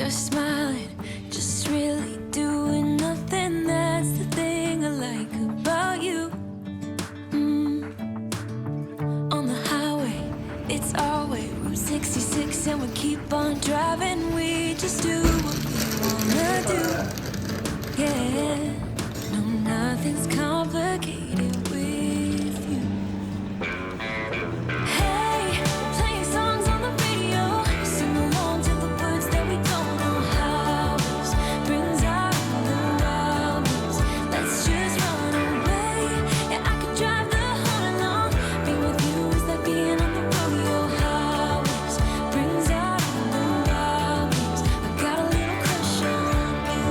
You're smiling, just really doing nothing. That's the thing I like about you. On the highway, it's our way, Route 66, and we keep on driving. We just do what we wanna do. Yeah, no, nothing's complicated with you. Hey, playing songs on the radio, sing along to the words that we don't know how. Brings out the wildness. Let's just run away. Yeah, I could drive the whole along. Being with you is like being on the rodeo highways. Brings out the wildness. I got a little crush on you.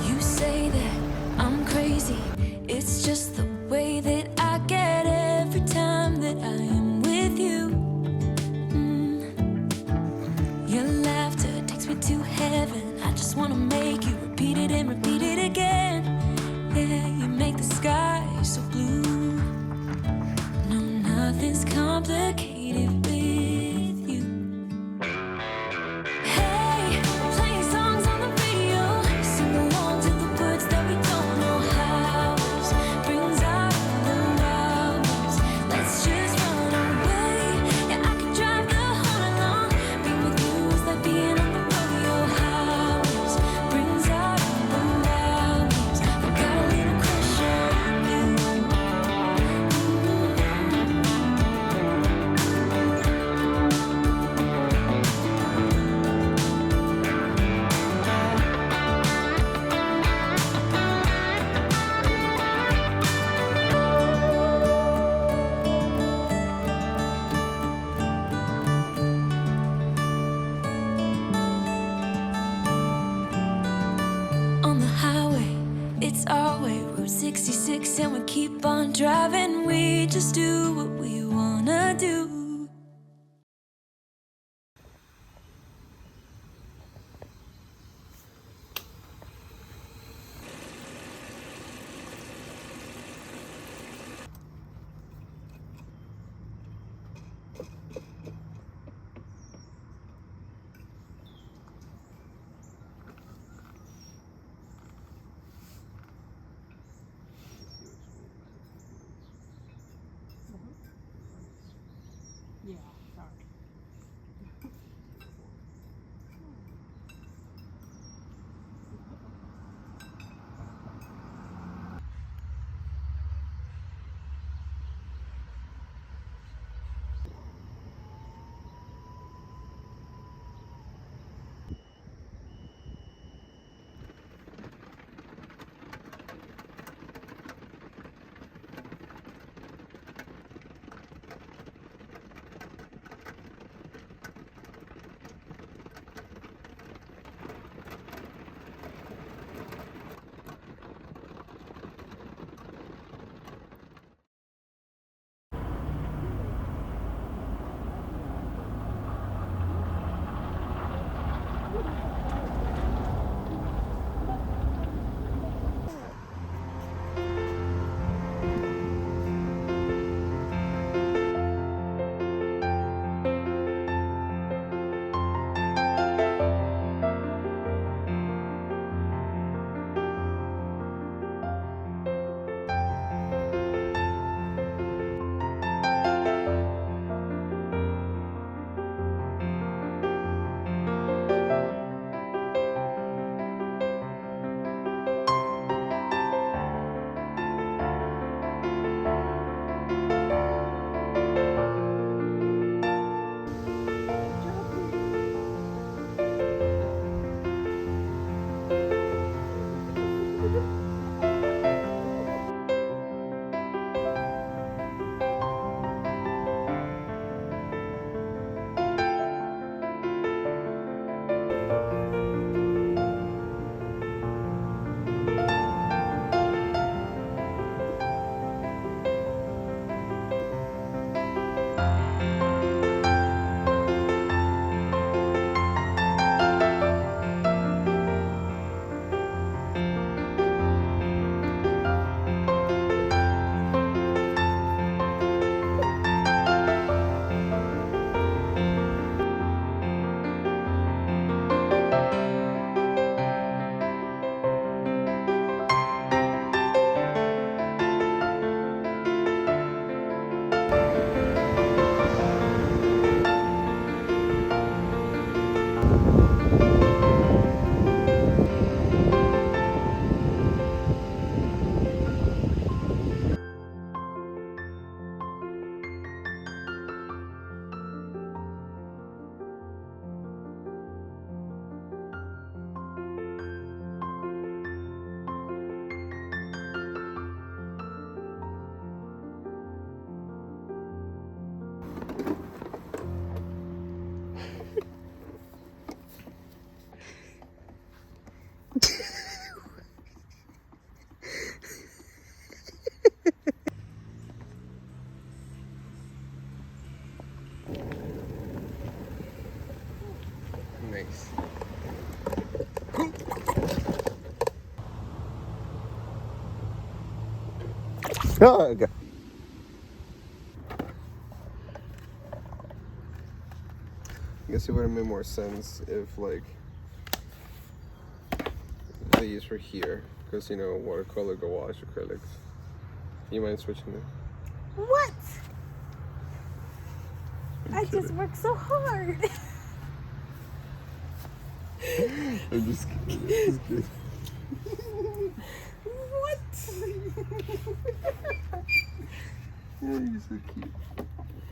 You say that I'm crazy. It's just the way that I get every time that I am with you. Your laughter takes me to heaven. I just wanna make you repeat it and repeat it again. Yeah, you make the sky so blue. No, nothing's complicated with you. Hey, playing songs on the radio, sing along to the words that we don't know how. Brings out the wildness. Let's just run away. Yeah, I could drive the whole along. Being with you is like being on the rodeo highways. Brings out the wildness. I got a little crush on you. On the highway, it's our way, Route 66, and we keep on driving. We just do what we wanna do. Oh, okay. I guess it would have made more sense if, like, these were here. Because, you know, watercolor go wash acrylics. You mind switching it? What? I'm I just kidding. worked so hard. I'm just kidding. Just kidding. What? Yeah, you're so cute.